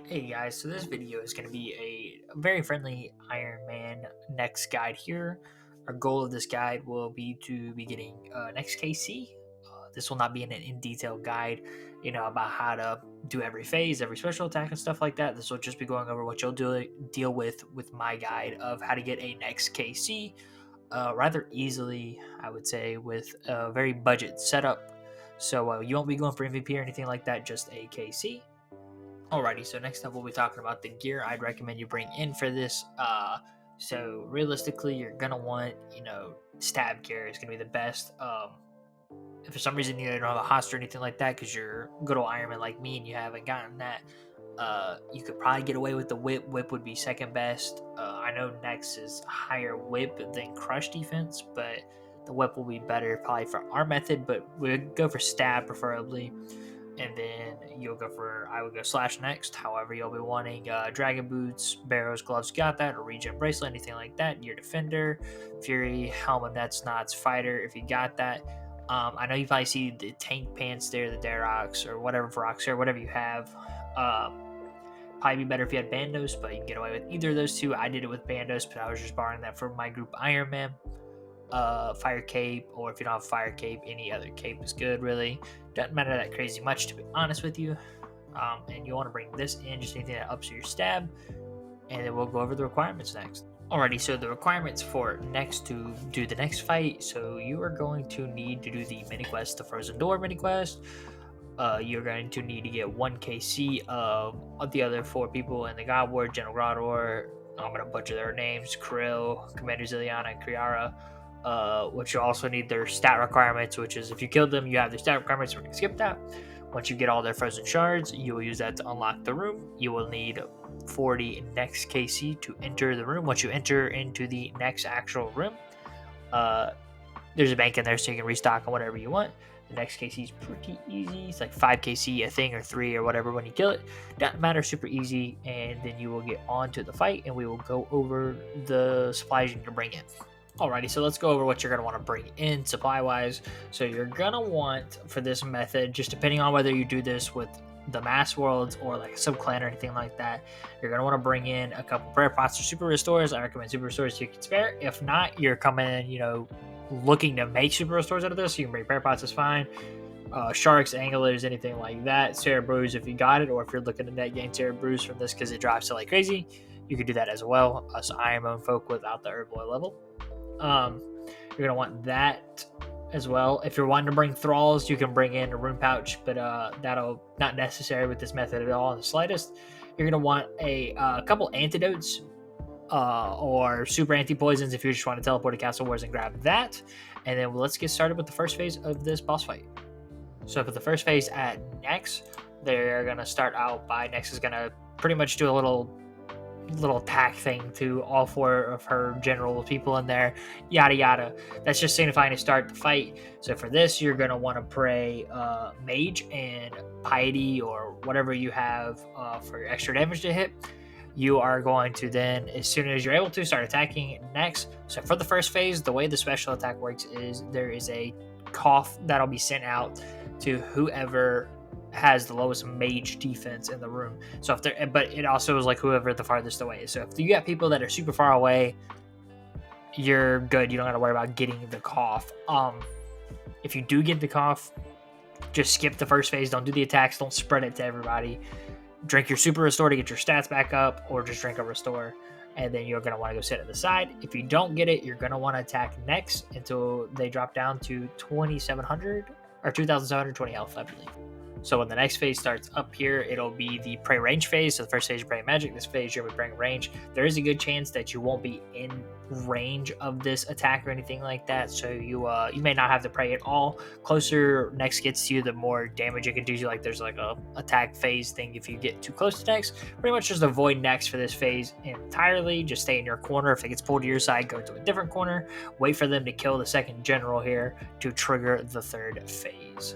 Hey guys, so this video is going to be a very friendly Iron Man next guide here. Our goal of this guide will be to be getting next KC. This will not be an in-detail guide, about how to do every phase, every special attack and stuff like that. This will just be going over what you'll deal with my guide of how to get a next KC rather easily, I would say, with a very budget setup. So you won't be going for MVP or anything like that, just a KC. Alrighty, so next up we'll be talking about the gear I'd recommend you bring in for this. So realistically, you're gonna want, stab gear is gonna be the best. If for some reason you don't have a host or anything like that, because you're good old Ironman like me and you haven't gotten that, you could probably get away with the whip. Whip would be second best. I know Nex is higher whip than crush defense, but the whip will be better probably for our method. But we'd go for stab preferably. And then I would go slash next. However, you'll be wanting dragon boots, barrows, gloves, got that, or regen bracelet, anything like that. Your defender, fury, helmet, nets, knots, fighter, if you got that. I know you probably see the tank pants there, the Darox, or whatever Verox, or whatever you have. Probably be better if you had Bandos, but you can get away with either of those two. I did it with Bandos, but I was just borrowing that from my group Ironman. Fire cape, or if you don't have fire cape, any other cape is good. Really doesn't matter that crazy much, to be honest with you. And you want to bring this in, just anything that ups your stab, and then we'll go over the requirements next. Alrighty, so the requirements for next to do the next fight. So you are going to need to do the mini quest, the Frozen Door mini quest. You're going to need to get 1 KC of the other 4 people in the God War, General Grador, I'm going to butcher their names, Krill, Commander Ziliana, and Kriara. Which you also need their stat requirements, which is if you killed them, you have their stat requirements. We're going to skip that. Once you get all their frozen shards, you will use that to unlock the room. You will need 40 next KC to enter the room. Once you enter into the next actual room, there's a bank in there so you can restock on whatever you want. The next KC is pretty easy. It's like 5 KC a thing, or 3 or whatever when you kill it. Doesn't matter, super easy. And then you will get on to the fight, and we will go over the supplies you need to bring in. Alrighty, so let's go over what you're going to want to bring in supply-wise. So you're going to want, for this method, just depending on whether you do this with the mass worlds or like a sub-clan or anything like that, you're going to want to bring in a couple prayer pots or super restores. I recommend super restores you can spare. If not, you're coming, looking to make super restores out of this, you can bring prayer pots, is fine. Sharks, anglers, anything like that. Sarah Brews if you got it, or if you're looking to net gain Sarah Brews from this because it drops to like crazy, you could do that as well. Us Ironman folk without the herb oil level. You're going to want that as well. If you're wanting to bring thralls, you can bring in a rune pouch, but that'll not necessary with this method at all in the slightest. You're going to want a couple antidotes or super anti-poisons if you just want to teleport to Castle Wars and grab that. And then let's get started with the first phase of this boss fight. So for the first phase at Nex, they're going to start out by Nex is going to pretty much do a little attack thing to all 4 of her general people in there, yada yada. That's just signifying to start the fight. So for this, you're going to want to pray mage and piety or whatever you have for extra damage to hit. You are going to then, as soon as you're able to, start attacking next. So for the first phase, the way the special attack works is there is a cough that'll be sent out to whoever has the lowest mage defense in the room. So if they're, but it also is like whoever the farthest away is. So if you got people that are super far away, you're good. You don't got to worry about getting the cough. If you do get the cough, just skip the first phase. Don't do the attacks. Don't spread it to everybody. Drink your super restore to get your stats back up, or just drink a restore, and then you're going to want to go sit at the side. If you don't get it, you're going to want to attack next until they drop down to 2,700 or 2,720 health, I believe. So when the next phase starts up here, it'll be the pray range phase. So the first phase you're praying magic, this phase you're praying range. There is a good chance that you won't be in range of this attack or anything like that. So you may not have to pray at all. Closer next gets to you, the more damage it can do you. Like there's like a attack phase thing if you get too close to next. Pretty much just avoid next for this phase entirely. Just stay in your corner. If it gets pulled to your side, go to a different corner. Wait for them to kill the second general here to trigger the third phase.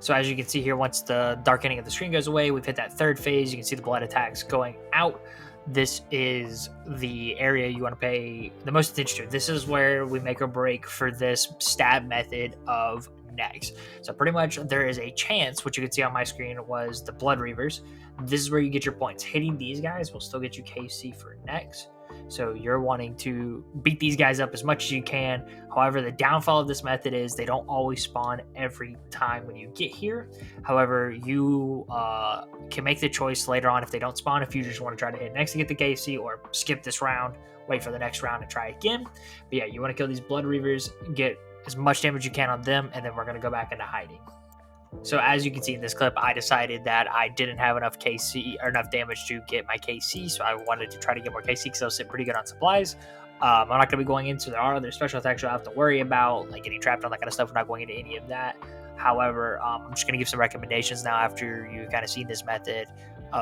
So as you can see here, once the darkening of the screen goes away, we've hit that third phase. You can see the blood attacks going out. This is the area you want to pay the most attention to. This is where we make or break for this stab method of next. So pretty much there is a chance, what you could see on my screen was the Blood Reavers. This is where you get your points. Hitting these guys will still get you KC for next. So you're wanting to beat these guys up as much as you can. However, the downfall of this method is they don't always spawn every time when you get here. However, you can make the choice later on if they don't spawn, if you just want to try to hit next to get the KC, or skip this round, wait for the next round and try again. But yeah, you want to kill these Blood Reavers, get as much damage you can on them, and then we're going to go back into hiding. So as you can see in this clip, I decided that I didn't have enough KC or enough damage to get my KC, so I wanted to try to get more KC because I was sitting pretty good on supplies. I'm not going to be going into, there are other special attacks you'll have to worry about, like getting trapped on that kind of stuff. We're not going into any of that. However, I'm just going to give some recommendations now after you kind of seen this method.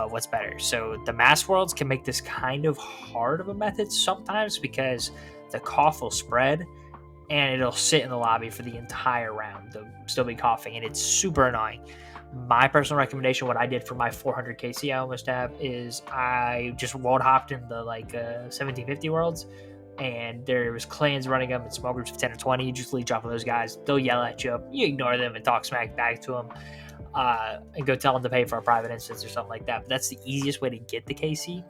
What's better. So the mass worlds can make this kind of hard of a method sometimes because the cough will spread and it'll sit in the lobby for the entire round. They'll still be coughing, and it's super annoying. My personal recommendation, what I did for my 400 KC I almost have, is I just world hopped in the 1750 worlds, and there was clans running them in small groups of 10 or 20. You just leech off of those guys. They'll yell at you. You ignore them and talk smack back to them. And go tell them to pay for a private instance or something like that. But that's the easiest way to get the KC.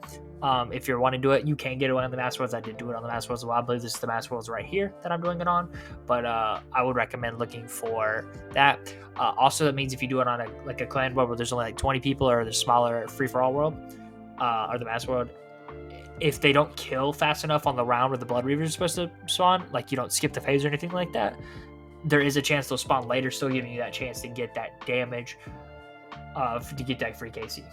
If you want to do it, you can get it on the Mass Worlds. I did do it on the Mass Worlds a while. I believe this is the Mass Worlds right here that I'm doing it on. But I would recommend looking for that. Also, that means if you do it on a clan world where there's only 20 people, or the smaller free-for-all world, or the Mass World, if they don't kill fast enough on the round where the Blood Reavers are supposed to spawn, like you don't skip the phase or anything like that, there is a chance they'll spawn later, still giving you that chance to get that damage to get that free KC.